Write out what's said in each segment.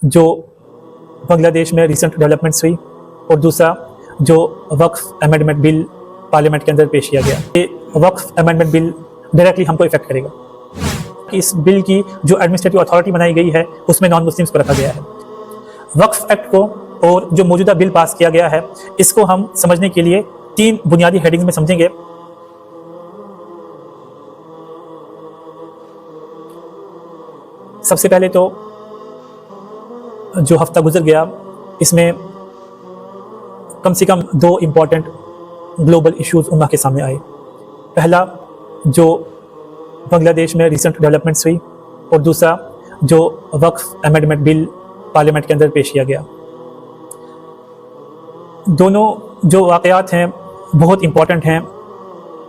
जो बांग्लादेश में recent developments हुई और दूसरा जो वक्फ अमेंडमेंट बिल पार्लियामेंट के अंदर पेश किया गया। ये वक्फ अमेंडमेंट बिल डायरेक्टली हमको इफेक्ट करेगा। इस बिल की जो एडमिनिस्ट्रेटिव अथॉरिटी बनाई गई है उसमें नॉन मुस्लिम्स को रखा गया है। वक्फ एक्ट को और जो मौजूदा बिल पास किया गया है इसको हम समझने के लिए 3 बुनियादी हेडिंग्स में समझेंगे। सबसे पहले तो जो हफ्ता गुजर गया इसमें कम से कम 2 इम्पॉर्टेंट ग्लोबल इश्यूज उम्मा के सामने आए। पहला जो बांग्लादेश में रिसेंट डेवलपमेंट्स हुई और दूसरा जो वक्फ अमेंडमेंट बिल पार्लियामेंट के अंदर पेश किया गया। दोनों जो वाक़यात हैं बहुत इम्पॉर्टेंट हैं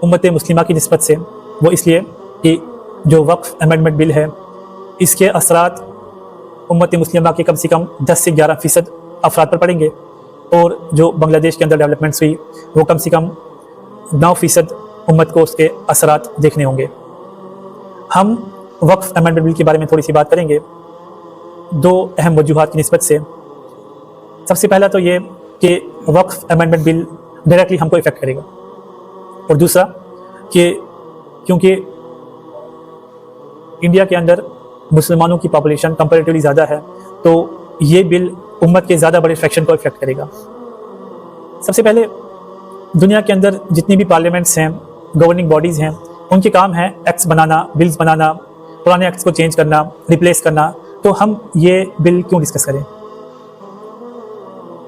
उम्मत मुस्लिमा की निस्बत से। वो इसलिए कि जो वक्फ अमेंडमेंट बिल है इसके असरात उम्मत मुस्लिमा के कम से कम 10 से 11% अफराद पर पड़ेंगे और जो बांग्लादेश के अंदर डेवलपमेंट्स हुई वो कम से कम 9% उम्मत को उसके असरात देखने होंगे। हम वक्फ अमेंडमेंट बिल के बारे में थोड़ी सी बात करेंगे 2 अहम वजूहात की निस्बत से। सबसे पहला तो ये कि वक्फ अमेंडमेंट बिल डायरेक्टली हमको इफेक्ट करेगा और दूसरा कि क्योंकि इंडिया के अंदर मुसलमानों की पॉपुलेशन कंपैरेटिवली ज़्यादा है तो ये बिल उम्मत के ज़्यादा बड़े फ्रैक्शन को इफेक्ट करेगा। सबसे पहले दुनिया के अंदर जितनी भी पार्लियामेंट्स हैं, गवर्निंग बॉडीज़ हैं, उनके काम है एक्ट्स बनाना, बिल्स बनाना, पुराने एक्ट्स को चेंज करना, रिप्लेस करना। तो हम ये बिल क्यों डिस्कस करें?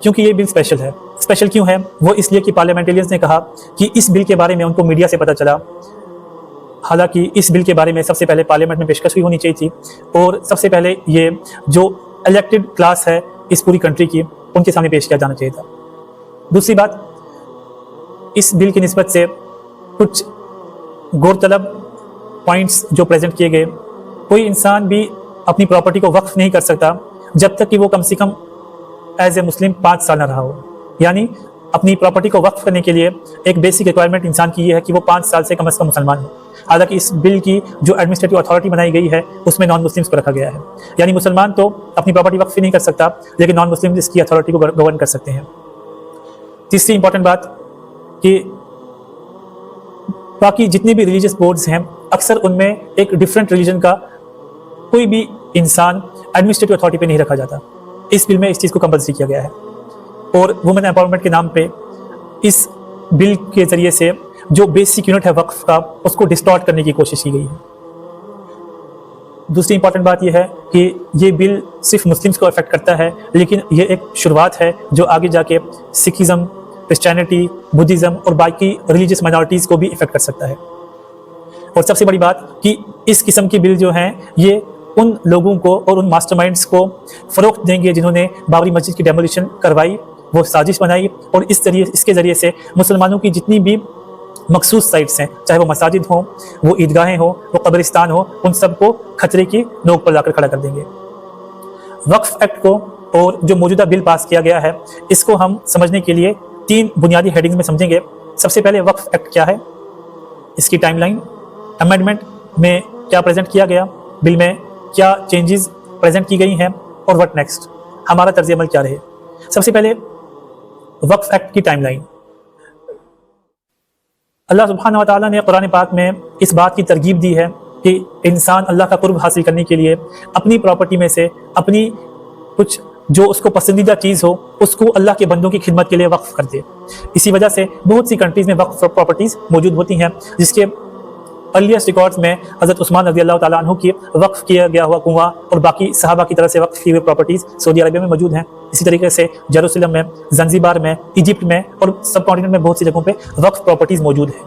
क्योंकि ये बिल स्पेशल है। स्पेशल क्यों है? वो इसलिए कि पार्लियामेंटेरियंस ने कहा कि इस बिल के बारे में उनको मीडिया से पता चला। हालांकि इस बिल के बारे में सबसे पहले पार्लियामेंट में पेशकश हुई होनी चाहिए थी और सबसे पहले ये जो इलेक्टेड क्लास है इस पूरी कंट्री की उनके सामने पेश किया जाना चाहिए था। दूसरी बात, इस बिल की निस्बत से कुछ गौरतलब पॉइंट्स जो प्रेजेंट किए गए। कोई इंसान भी अपनी प्रॉपर्टी को वक्फ नहीं कर सकता जब तक कि वो कम से कम एज ए मुस्लिम 5 साल ना रहा हो। यानी अपनी प्रॉपर्टी को वक्फ करने के लिए एक बेसिक रिक्वायरमेंट इंसान की ये है कि वो 5 साल से कम से कम मुसलमान हो। हालांकि इस बिल की जो एडमिनिस्ट्रेटिव अथॉरिटी बनाई गई है उसमें नॉन मुस्लिम्स को रखा गया है। यानी मुसलमान तो अपनी प्रॉपर्टी वक्फ ही नहीं कर सकता लेकिन नॉन मुस्लिम इसकी अथॉरिटी को गवर्न कर सकते हैं। तीसरी इंपॉर्टेंट बात कि बाकी जितने भी रिलीजियस बोर्ड्स हैं अक्सर उनमें एक डिफरेंट रिलीजन का कोई भी इंसान एडमिनिस्ट्रेटिव अथॉरिटी पे नहीं रखा जाता। इस बिल में इस चीज़ को कंपल्सरी किया गया है और वुमेन एम्पावरमेंट के नाम पे इस बिल के ज़रिए से जो बेसिक यूनिट है वक्फ का उसको डिस्टॉर्ट करने की कोशिश की गई है। दूसरी इंपॉर्टेंट बात यह है कि ये बिल सिर्फ मुस्लिम्स को अफेक्ट करता है लेकिन ये एक शुरुआत है जो आगे जाके सिखिज़म, क्रिश्चियनिटी, बुद्धिज़्म और बाकी रिलीजियस माइनॉरिटीज़ को भी इफेक्ट कर सकता है। और सबसे बड़ी बात कि इस किस्म की बिल जो हैं ये उन लोगों को और उन मास्टरमाइंड्स को फ़रोग़ देंगे जिन्होंने बाबरी मस्जिद की डेमोलिशन करवाई, वो साजिश बनाई और इसके ज़रिए से मुसलमानों की जितनी भी मखसूस साइट्स हैं, चाहे वो मसाजिद हों, वो ईदगाहें हों, वो कब्रिस्तान हो, उन सब को खतरे की नोक पर लाकर खड़ा कर देंगे। वक्फ एक्ट को और जो मौजूदा बिल पास किया गया है इसको हम समझने के लिए 3 बुनियादी हेडिंग्स में समझेंगे। सबसे पहले वक्फ एक्ट क्या है, इसकी टाइमलाइन, अमेंडमेंट में क्या प्रेजेंट किया गया, बिल में क्या चेंजेस प्रेजेंट की गई हैं और व्हाट नेक्स्ट, हमारा तर्ज अमल क्या रहे। सबसे पहले वक्फ एक्ट की टाइमलाइन। अल्लाह सुब्हानहू व तआला ने कुरान पाक में इस बात की तरगीब दी है कि इंसान अल्लाह का कुर्ब हासिल करने के लिए अपनी प्रॉपर्टी में से अपनी कुछ जो उसको पसंदीदा चीज़ हो उसको अल्लाह के बंदों की खिदमत के लिए वक्फ कर दे। इसी वजह से बहुत सी कंट्रीज़ में वक्फ प्रॉपर्टीज़ मौजूद होती हैं जिसके अर्लीस्ट रिकॉर्ड्स में हज़रत उस्मान रज़ी अल्लाह तआला अन्हु की वक्फ किया गया हुआ कुआं और बाकी सहाबा की तरफ से वक्फ की हुई प्रॉपर्टीज़ सऊदी अरबिया में मौजूद हैं। इसी तरीके से जेरूसलम में, ज़ंज़ीबार में, इजिप्ट में और सब कॉन्टिनेंट में बहुत सी जगहों पे वक्फ प्रॉपर्टीज़ मौजूद हैं।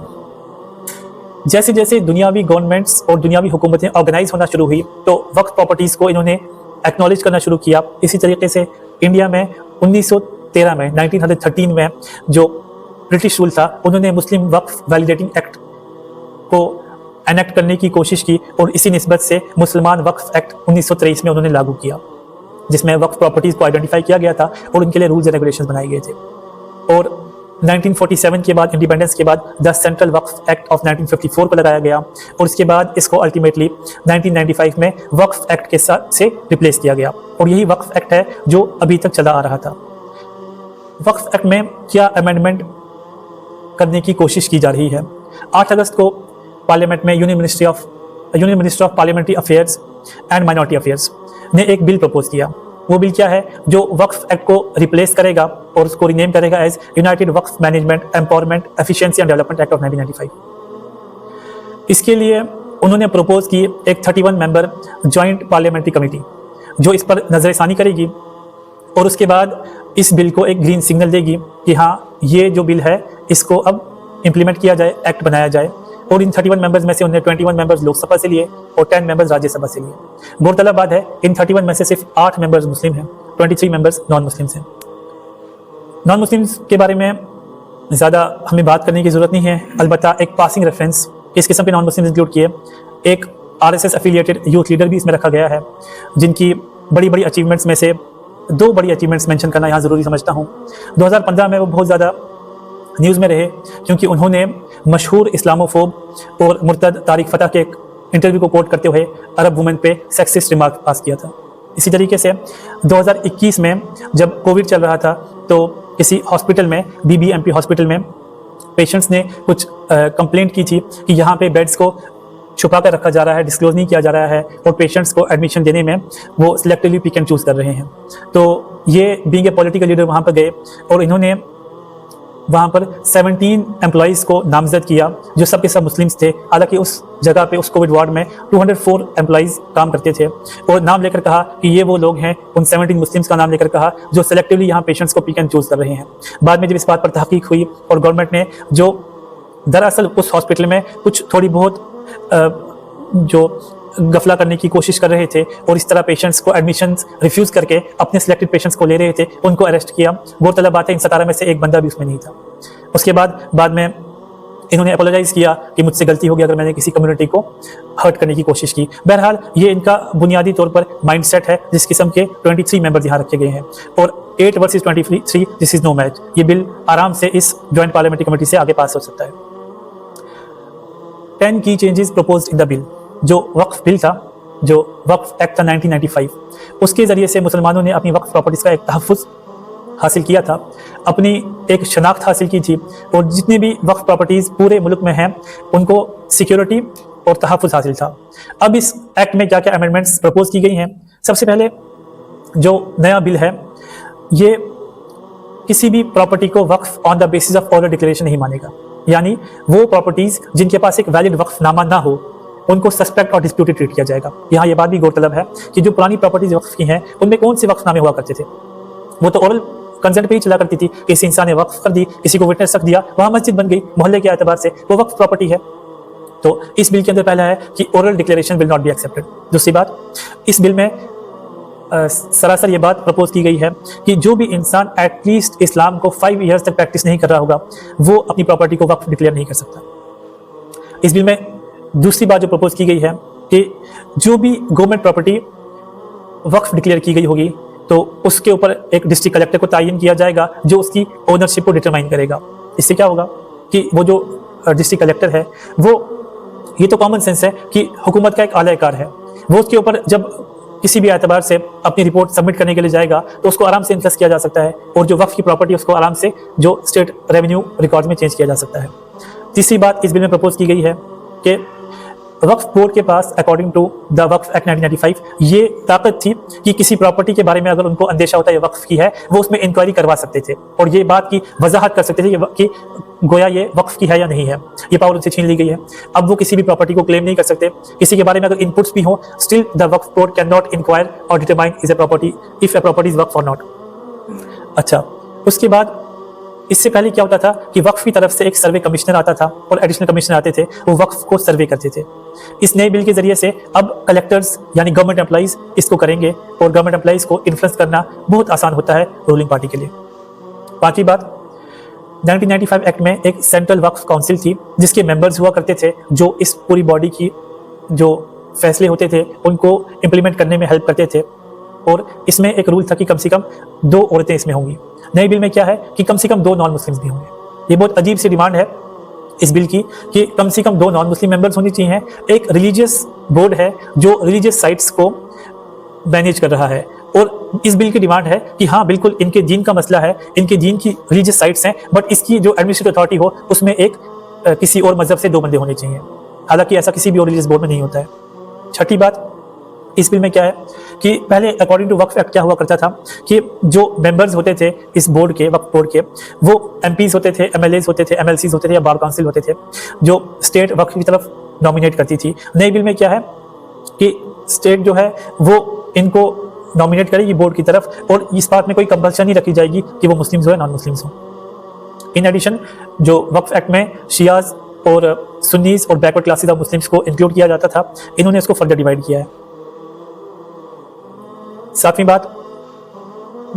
जैसे जैसे दुनियावी गवर्नमेंट्स और दुनियावी हुकूमतें ऑर्गेनाइज होना शुरू हुई तो वक्फ प्रॉपर्टीज़ को इन्होंने एक्नॉलेज करना शुरू किया। इसी तरीके से इंडिया में 1913 में 1913 में जो ब्रिटिश रूल था उन्होंने मुस्लिम वक्फ वैलिडेटिंग एक्ट को एनेक्ट करने की कोशिश की और इसी निस्बत से मुसलमान वक्फ एक्ट 1923 में उन्होंने लागू किया जिसमें वक्फ प्रॉपर्टीज़ को आइडेंटिफाई किया गया था और उनके लिए रूल्स एंड रेगुलेशंस बनाए गए थे। और 1947 के बाद, इंडिपेंडेंस के बाद the central Waqf act of 1954 को लगाया गया और उसके बाद इसको अल्टीमेटली 1995 में वक्फ एक्ट के साथ से रिप्लेस किया गया और यही वक्फ एक्ट है जो अभी तक चला आ रहा था। वक्फ एक्ट में क्या अमेंडमेंट करने की कोशिश की जा रही है? 8 अगस्त को पार्लियामेंट में union minister of parliamentary affairs and minority affairs ने एक बिल प्रपोज किया। वो बिल क्या है? जो वक्फ एक्ट को रिप्लेस करेगा और उसको रिनेम करेगा as United Waqf Management Empowerment Efficiency and Development Act of 1995। इसके लिए उन्होंने प्रपोज की एक 31 मेंबर जॉइंट पार्लियामेंट्री कमेटी जो इस पर नजरसानी करेगी और उसके बाद इस बिल को एक ग्रीन सिग्नल देगी कि हाँ, ये जो बिल है इसको अब इम्प्लीमेंट किया जाए, एक्ट बनाया जाए। और इन 31 मेंबर्स में से उन्होंने 21 मेंबर्स लोकसभा से लिए और 10 मेंबर्स राज्यसभा से लिए। गौरतलब बात है, इन 31 में से सिर्फ 8 मेंबर्स मुस्लिम हैं, 23 मेंबर्स नॉन मुस्लिम्स हैं। नॉन मुस्लिम्स के बारे में ज़्यादा हमें बात करने की ज़रूरत नहीं है, अलबत्ता एक पासिंग रेफरेंस इस किस्म के नॉन मुस्लिम्स इंक्लूड किए। एक RSS एफिलिएटेड यूथ लीडर भी इसमें रखा गया है, जिनकी बड़ी बड़ी अचीवमेंट्स में से 2 बड़ी अचीवमेंट्स मेंशन करना यहाँ ज़रूरी समझता हूँ। 2015 में वो बहुत ज़्यादा न्यूज़ में रहे क्योंकि उन्होंने मशहूर इस्लामोफोब और मुर्तद तारिक फ़तह के एक इंटरव्यू को कोट करते हुए अरब वुमेन पे सेक्सिस्ट रिमार्क पास किया था। इसी तरीके से 2021 में जब कोविड चल रहा था तो किसी हॉस्पिटल में, BBMP हॉस्पिटल में पेशेंट्स ने कुछ कंप्लेंट की थी कि यहाँ पे बेड्स को छुपा कर रखा जा रहा है, डिस्क्लोज नहीं किया जा रहा है और पेशेंट्स को एडमिशन देने में वो सिलेक्टिवली पिक एंड चूज़ कर रहे हैं। तो ये बीइंग ए पॉलिटिकल लीडर वहाँ पर गए और इन्होंने वहाँ पर 17 एम्प्लॉइज़ को नामजद किया जो सब के सब मुस्लिम्स थे। हालांकि उस जगह पे, उस कोविड वार्ड में 204 एम्प्लॉइज़ काम करते थे और नाम लेकर कहा कि ये वो लोग हैं, उन 17 मुस्लिम्स का नाम लेकर कहा जो सेलेक्टिवली यहाँ पेशेंट्स को पिक एंड चूज़ कर रहे हैं। बाद में जब इस बात पर तहकीक हुई और गवर्नमेंट ने जो दरअसल उस हॉस्पिटल में कुछ थोड़ी बहुत जो गफला करने की कोशिश कर रहे थे और इस तरह पेशेंट्स को एडमिशन्स रिफ्यूज़ करके अपने सिलेक्टेड पेशेंट्स को ले रहे थे, उनको अरेस्ट किया। गौरतलब बात है, इन 17 में से एक बंदा भी उसमें नहीं था। उसके बाद में इन्होंने अपोलोजाइज़ किया कि मुझसे गलती हो गई अगर मैंने किसी कम्युनिटी को हर्ट करने की कोशिश की। बहरहाल ये इनका बुनियादी तौर पर माइंडसेट है जिस किस्म के 23 मेंबर्स यहाँ रखे गए हैं और 8 versus 23 this is no match. ये बिल आराम से इस जॉइंट पार्लियामेंट्री कमेटी से आगे पास हो सकता है। 10 की changes proposed in the bill. जो वक्फ बिल था, जो वक्फ एक्ट था 1995, उसके ज़रिए से मुसलमानों ने अपनी वक्फ प्रॉपर्टीज़ का एक तहफ़्फ़ुज़ हासिल किया था, अपनी एक शनाख्त हासिल की थी और जितनी भी वक्फ प्रॉपर्टीज़ पूरे मुल्क में हैं उनको सिक्योरिटी और तहफ़्फ़ुज़ हासिल था। अब इस एक्ट में क्या क्या अमेंडमेंट्स प्रपोज की गई हैं? सबसे पहले जो नया बिल है ये किसी भी प्रॉपर्टी को Waqf on the basis of order declaration नहीं मानेगा, यानी वो प्रॉपर्टीज़ जिनके पास एक वैलिड वक्फनामा ना हो उनको सस्पेक्ट और डिस्प्यूटेड ट्रीट किया जाएगा। यहाँ ये बात भी गौरतलब है कि जो पुरानी प्रॉपर्टीज वक्फ की हैं उनमें कौन से वक्फनामे हुआ करते थे? वो तो ओरल कंसेंट पे ही चला करती थी, किसी इंसान ने वक्फ कर दी, किसी को विटनेस रख दिया, वहाँ मस्जिद बन गई, मोहल्ले के एतबार से वो वक्फ प्रॉपर्टी है। तो इस बिल के अंदर पहला है कि oral declaration will not be accepted. दूसरी बात, इस बिल में सरासर ये बात प्रपोज की गई है कि जो भी इंसान एटलीस्ट इस्लाम को 5 ईयर्स तक प्रैक्टिस नहीं कर रहा होगा वो अपनी प्रॉपर्टी को वक्फ डिक्लेयर नहीं कर सकता। इस बिल में दूसरी बात जो प्रपोज की गई है कि जो भी गवर्नमेंट प्रॉपर्टी वक्फ डिक्लेयर की गई होगी तो उसके ऊपर एक डिस्ट्रिक्ट कलेक्टर को तायन किया जाएगा जो उसकी ओनरशिप को डिटरमाइन करेगा। इससे क्या होगा कि वो जो डिस्ट्रिक्ट कलेक्टर है वो, ये तो कॉमन सेंस है कि हुकूमत का एक आला-ए-कार है, वो उसके ऊपर जब किसी भी एतबार से अपनी रिपोर्ट सबमिट करने के लिए जाएगा तो उसको आराम से इन्फ्लुएंस किया जा सकता है और जो वक्फ की प्रॉपर्टी उसको आराम से जो स्टेट रेवेन्यू रिकॉर्ड में चेंज किया जा सकता है। तीसरी बात इस बिल में प्रपोज की गई है कि वक्फ बोर्ड के पास according to the Waqf act 1995 ये ताकत थी कि किसी प्रॉपर्टी के बारे में अगर उनको अंदेशा होता है ये वक्फ की है वो उसमें इंक्वायरी करवा सकते थे और ये बात की वजाहत कर सकते थे कि गोया ये वक्फ की है या नहीं है। ये पावर उनसे छीन ली गई है। अब वो किसी भी प्रॉपर्टी को क्लेम नहीं कर सकते। किसी के बारे में अगर इनपुट्स भी हो, still the Waqf board can not inquire और determine is a property if a property is Waqf और नॉट। अच्छा, उसके बाद इससे पहले क्या होता था कि वक्फ की तरफ से एक सर्वे कमिश्नर आता था और एडिशनल कमिश्नर आते थे, वो वक्फ को सर्वे करते थे। इस नए बिल के जरिए से अब कलेक्टर्स यानी गवर्नमेंट एम्प्लॉइज इसको करेंगे और गवर्नमेंट एम्प्लॉइज को इन्फ्लुएंस करना बहुत आसान होता है रूलिंग पार्टी के लिए। पांचवी बात, 1995 एक्ट में एक सेंट्रल वक्फ काउंसिल थी जिसके मेंबर्स हुआ करते थे जो इस पूरी बॉडी की जो फैसले होते थे उनको इम्प्लीमेंट करने में हेल्प करते थे और इसमें एक रूल था कि कम से कम 2 औरतें इसमें होंगी। नए बिल में क्या है कि कम से कम 2 नॉन मुस्लिम्स भी होंगे। ये बहुत अजीब सी डिमांड है इस बिल की कि कम से कम 2 नॉन मुस्लिम मेंबर्स होने चाहिए। एक रिलीजियस बोर्ड है जो रिलीजियस साइट्स को मैनेज कर रहा है, और इस बिल की डिमांड है कि हाँ बिल्कुल इनके दीन का मसला है, इनके दीन की रिलीजियस साइट्स हैं, बट इसकी जो एडमिनिस्ट्रेटिव अथॉरिटी हो उसमें एक किसी और मजहब से 2 बंदे होने चाहिए। हालांकि ऐसा किसी भी और रिलीजियस बोर्ड में नहीं होता है। छठी बात इस बिल में क्या है कि पहले अकॉर्डिंग टू वक्फ एक्ट क्या हुआ करता था कि जो मेंबर्स होते थे इस बोर्ड के, वक्फ बोर्ड के, वो एमपीज होते थे, एमएलएज होते थे, एमएलसीज होते थे या बार काउंसिल होते थे, जो स्टेट वक्फ की तरफ नॉमिनेट करती थी। नई बिल में क्या है कि स्टेट जो है वो इनको नॉमिनेट करेगी बोर्ड की तरफ, और इस बात में कोई कंपल्शन नहीं रखी जाएगी कि वो मुस्लिम्स हो या नॉन मुस्लिम्स हो। इन एडिशन जो वक्फ एक्ट में शियाज और सुन्नीस और बैकवर्ड क्लासेस ऑफ मुस्लिम्स को इंक्लूड किया जाता था, इन्होंने इसको फर्दर डिवाइड किया है। 7वीं बात,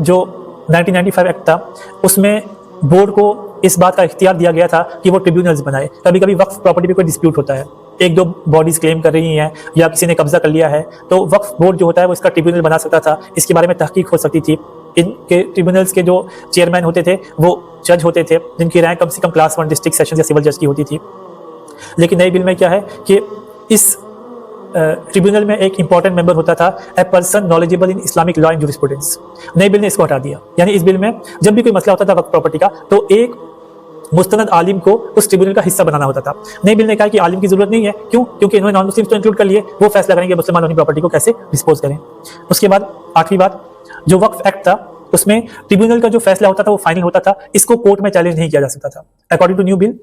जो 1995 एक्ट था उसमें बोर्ड को इस बात का इख्तियार दिया गया था कि वो ट्रिब्यूनल्स बनाए। कभी कभी वक्फ प्रॉपर्टी पे कोई डिस्प्यूट होता है, 1-2 बॉडीज क्लेम कर रही हैं या किसी ने कब्जा कर लिया है, तो वक्फ बोर्ड जो होता है वो इसका ट्रिब्यूनल बना सकता था, इसके बारे में तहकीक हो सकती थी। इनके ट्रिब्यूनल्स के जो चेयरमैन होते थे वो जज होते थे जिनकी रैंक कम से कम क्लास 1 डिस्ट्रिक्ट सेशन या सिविल जज की होती थी। लेकिन नई बिल में क्या है कि इस ट्रिब्यूनल में एक इंपॉर्टेंट मेंबर होता था, a person knowledgeable in Islamic law and jurisprudence. नई बिल ने इसको हटा दिया, यानी इस बिल में जब भी कोई मसला होता था वक्फ प्रॉपर्टी का तो एक मुस्तनद आलिम को उस ट्रिब्यूनल का हिस्सा बनाना होता था। नई बिल ने कहा कि आलिम की जरूरत नहीं है, क्यों? क्योंकि इन्होंने नॉन मुस्लिम्स तो इंक्लूड कर लिए, वो फैसला करेंगे मुसलमान अपनी प्रॉपर्टी को कैसे डिस्पोज करें। उसके बाद 8वीं बात, जो वक्फ एक्ट था उसमें ट्रिब्यूनल का जो फैसला होता था वो फाइनल होता था, इसको कोर्ट में चैलेंज नहीं किया जा सकता था। अकॉर्डिंग टू न्यू बिल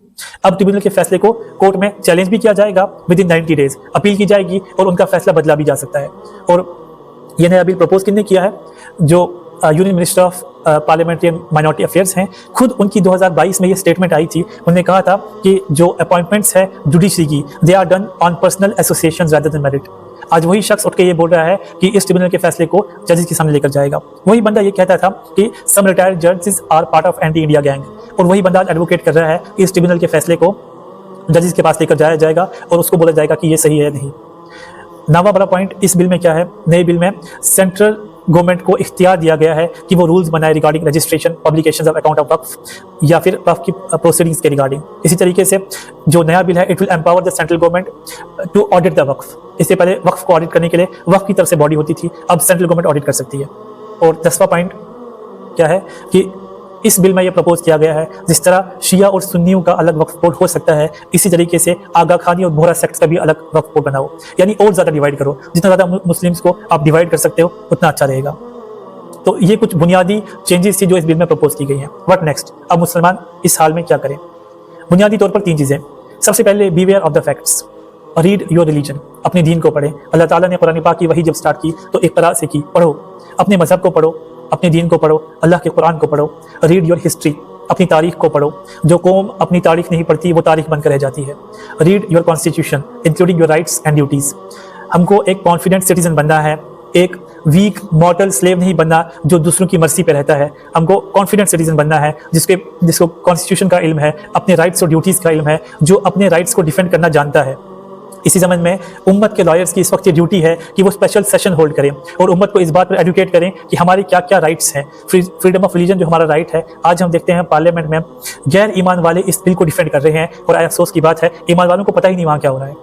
अब ट्रिब्यूनल के फैसले को कोर्ट में चैलेंज भी किया जाएगा, विद इन 90 डेज अपील की जाएगी और उनका फैसला बदला भी जा सकता है। और यह नया बिल प्रपोज किसने किया है? जो union minister of parliamentary and minority affairs हैं, खुद उनकी 2022 में ये स्टेटमेंट आई थी। उन्होंने कहा था कि जो अपॉइंटमेंट्स है जुडिशरी की, they are done on personal associations rather than merit. आज वही शख्स उठ के ये बोल रहा है कि इस ट्रिब्यूनल के फैसले को जजेस के सामने लेकर जाएगा। वही बंदा ये कहता था कि सम रिटायर्ड जजेस are part of anti India gang, और वही बंदा एडवोकेट कर रहा है कि इस ट्रिब्यूनल के फैसले को जजेस के पास लेकर जाया जाएगा और उसको बोला जाएगा कि ये सही है नहीं। 9वां बड़ा पॉइंट इस बिल में क्या है, नए बिल में सेंट्रल गवर्नमेंट को इख्तियार दिया गया है कि वो रूल्स बनाए regarding registration, publication of account of Waqf या फिर वक्फ की प्रोसीडिंग्स के रिगार्डिंग। इसी तरीके से जो नया बिल है, it will empower the central government to audit the Waqf. इससे पहले वक्फ को ऑडिट करने के लिए वक्फ की तरफ से बॉडी होती थी, अब सेंट्रल गवर्नमेंट ऑडिट कर सकती है। और 10वां पॉइंट क्या है कि इस बिल में यह प्रपोज किया गया है जिस तरह शिया और सुन्नियों का अलग वक्फ बोर्ड हो सकता है, इसी तरीके से आगा खानी और बोहरा सेक्ट का भी अलग वक्फ बोर्ड बनाओ, यानी और ज़्यादा डिवाइड करो। जितना ज़्यादा मुस्लिम्स को आप डिवाइड कर सकते हो उतना अच्छा रहेगा। तो ये कुछ बुनियादी चेंजेस थी जो इस बिल में प्रपोज की गई हैं। What next? अब मुसलमान इस हाल में क्या करें? बुनियादी तौर पर 3 चीज़ें। सबसे पहले beware of the facts, read your religion, अपने दीन को पढ़ें। अल्लाह ताला ने कुरान पाक की वही जब स्टार्ट की तो एक तरह से की, पढ़ो, अपने मजहब को पढ़ो, अपने दीन को पढ़ो, अल्लाह के कुरान को पढ़ो। रीड योर हिस्ट्री, अपनी तारीख को पढ़ो। जो कौम अपनी तारीख नहीं पढ़ती वो तारीख बनकर रह जाती है। Read your constitution including your rights and duties. हमको एक कॉन्फिडेंट सिटीजन बनना है, एक वीक मॉर्टल स्लेव नहीं बनना जो दूसरों की मर्जी पे रहता है। हमको कॉन्फिडेंट सिटीजन बनना है जिसको कॉन्स्टिट्यूशन का इल्म है, अपने राइट्स और ड्यूटीज़ का इल्म है, जो अपने राइट्स को डिफेंड करना जानता है। इसी ज़माने में उम्मत के लॉयर्स की इस वक्त ये ड्यूटी है कि वो स्पेशल सेशन होल्ड करें और उम्मत को इस बात पर एजुकेट करें कि हमारी क्या क्या राइट्स हैं। फ्रीडम ऑफ रिलीजन जो हमारा राइट है, आज हम देखते हैं पार्लियामेंट में गैर ईमान वाले इस बिल को डिफेंड कर रहे हैं और अफसोस की बात है ईमान वालों को पता ही नहीं वहाँ क्या हो रहा है।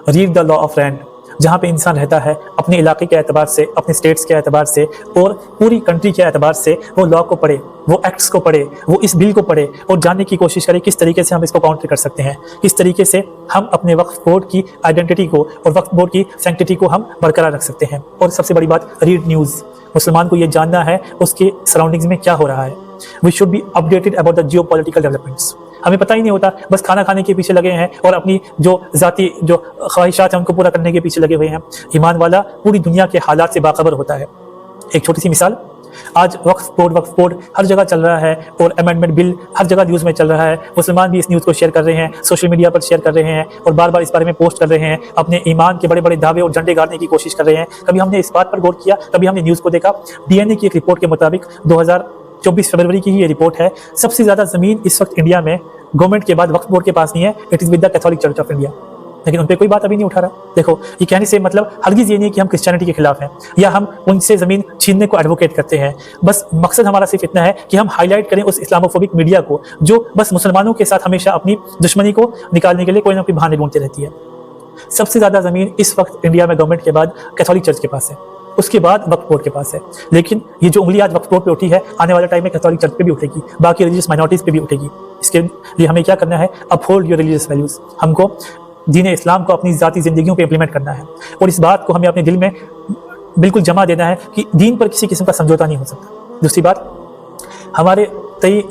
Read the law of land, जहाँ पे इंसान रहता है अपने इलाके के एतबार से, अपने स्टेट्स के एतबार से और पूरी कंट्री के एतबार से वो लॉ को पढ़े, वो एक्ट्स को पढ़े, वो इस बिल को पढ़े और जानने की कोशिश करें किस तरीके से हम इसको काउंटर कर सकते हैं, किस तरीके से हम अपने वक्फ बोर्ड की आइडेंटिटी को और वक्फ बोर्ड की सैंक्टिटी को हम बरकरार रख सकते हैं। और सबसे बड़ी बात, रीड न्यूज़। मुसलमान को ये जानना है उसके सराउंडिंग्स में क्या हो रहा है। We should be updated about the geopolitical developments. हमें पता ही नहीं होता, बस खाना खाने के पीछे लगे हैं और अपनी जो ज़ाती जो ख्वाहिशात हैं उनको पूरा करने के पीछे लगे हुए हैं। ईमान वाला पूरी दुनिया के हालात से बाखबर होता है। एक छोटी सी मिसाल, आज वक्फ बोर्ड हर जगह चल रहा है और अमेंडमेंट बिल हर जगह न्यूज़ में चल रहा है। मुसलमान भी इस न्यूज़ को शेयर कर रहे हैं, सोशल मीडिया पर शेयर कर रहे हैं और बार बार इस बारे में पोस्ट कर रहे हैं, अपने ईमान के बड़े बड़े दावे और झंडे गाड़ने की कोशिश कर रहे हैं। कभी हमने इस बात पर गौर किया, कभी हमने न्यूज़ को देखा। DNA की एक रिपोर्ट के मुताबिक 2024 फरवरी की ही ये रिपोर्ट है, सबसे ज़्यादा ज़मीन इस वक्त इंडिया में गवर्नमेंट के बाद वक्फ बोर्ड के पास नहीं है, it is with the Catholic church of India. लेकिन उन पर कोई बात अभी नहीं उठा रहा। देखो, ये कहने से मतलब हरगिज़ ये नहीं कि हम क्रिश्चियनिटी के खिलाफ हैं या हम उनसे ज़मीन छीनने को एडवोकेट करते हैं। बस मकसद हमारा सिर्फ इतना है कि हम हाईलाइट करें उस इस्लामोफोबिक मीडिया को जो बस मुसलमानों के साथ हमेशा अपनी दुश्मनी को निकालने के लिए कोई ना कोई बहाने ढूंढती रहती है। सबसे ज़्यादा ज़मीन इस वक्त इंडिया में गवर्नमेंट के बाद कैथोलिक चर्च के पास है, उसके बाद वक्फ बोर्ड के पास है। लेकिन ये जो उंगली आज वक्फ बोर्ड पे उठी है, आने वाले टाइम में कैथोलिक चर्च पे भी उठेगी, बाकी रिलीजियस माइनॉरिटीज़ पे भी उठेगी। इसके लिए हमें क्या करना है? Uphold your religious values. हमको दीन इस्लाम को अपनी ज़ाती ज़िंदगियों पे इम्प्लीमेंट करना है और इस बात को हमें अपने दिल में बिल्कुल जमा देना है कि दीन पर किसी किस्म का समझौता नहीं हो सकता। दूसरी बात, हमारे तय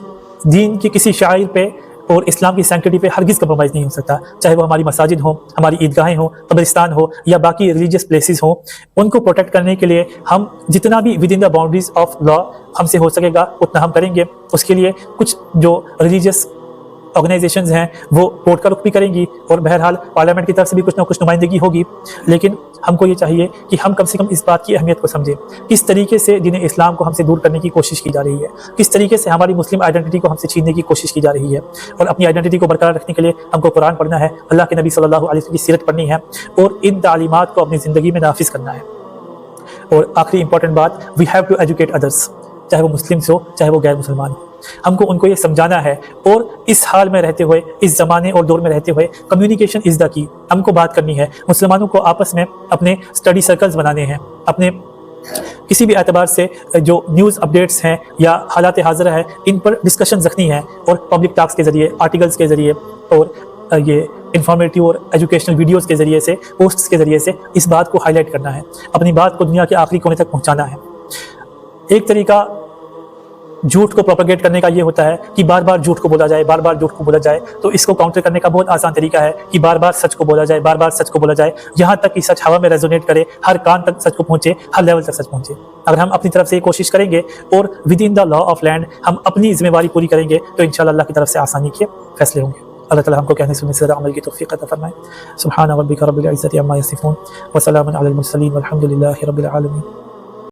दीन की किसी शायर पे और इस्लाम की सैंक्टिटी पे हरगिज़ कंप्रोमाइज़ नहीं हो सकता, चाहे वो हमारी मसाजिद हो, हमारी ईदगाहें हो, कब्रिस्तान हो या बाकी रिलीजियस प्लेसेस हो। उनको प्रोटेक्ट करने के लिए हम जितना भी with in the boundaries of law हमसे हो सकेगा उतना हम करेंगे। उसके लिए कुछ जो रिलीजियस ऑर्गेनाइजेशंस हैं वो कोर्ट का रुख भी करेंगी और बहरहाल पार्लियामेंट की तरफ से भी कुछ ना कुछ नुमाइंदगी होगी। लेकिन हमको ये चाहिए कि हम कम से कम इस बात की अहमियत को समझें, किस तरीके से दीन इस्लाम को हमसे दूर करने की कोशिश की जा रही है, किस तरीके से हमारी मुस्लिम आइडेंटिटी को हमसे छीनने की कोशिश की जा रही है। और अपनी आइडेंटिटी को बरकरार रखने के लिए हमको कुरान पढ़ना है, अल्लाह के नबी सल्लल्लाहु अलैहि वसल्लम की सीरत पढ़नी है और इन तालीमात को अपनी ज़िंदगी में नाफिज करना है। और आखिरी इंपॉर्टेंट बात, we have to educate others, चाहे वो मुस्लिम्स हो चाहे वो गैर मुसलमान हो। हमको उनको ये समझाना है और इस हाल में रहते हुए, इस ज़माने और दौर में रहते हुए कम्युनिकेशन इज़ द की। हमको बात करनी है, मुसलमानों को आपस में अपने स्टडी सर्कल्स बनाने हैं, अपने किसी भी एतबार से जो न्यूज़ अपडेट्स हैं या हालात हाज़िरा है इन पर डिस्कशन रखनी है और पब्लिक टॉक्स के ज़रिए, आर्टिकल्स के ज़रिए और ये इंफॉर्मेटिव और एजुकेशनल वीडियोज़ के ज़रिए से, पोस्ट्स के ज़रिए से इस बात को हाईलाइट करना है, अपनी बात को दुनिया के आखिरी कोने तक पहुँचाना है। एक तरीका झूठ को प्रोपेगेट करने का ये होता है कि बार बार झूठ को बोला जाए, बार बार झूठ को बोला जाए। तो इसको काउंटर करने का बहुत आसान तरीका है कि बार बार सच को बोला जाए, बार बार सच को बोला जाए, यहाँ तक कि सच हवा में रेजोनेट करे, हर कान तक सच को पहुँचे, हर लेवल तक सच पहुँचे। अगर हम अपनी तरफ से ये कोशिश करेंगे और with in the law of land हम अपनी जिम्मेवारी पूरी करेंगे तो इंशाअल्लाह अल्लाह की तरफ से आसानी के फैसले होंगे। अल्लाह ताला हमको कहने सुनने से ज़्यादा अमल की तौफीक अता फरमाए। सुब्हान रब्बिका रब्बिल इज़्ज़ति अम्मा यसिफून व सलामुन अलल मुरसलीन वल्हम्दुलिल्लाहि रब्बिल आलमीन।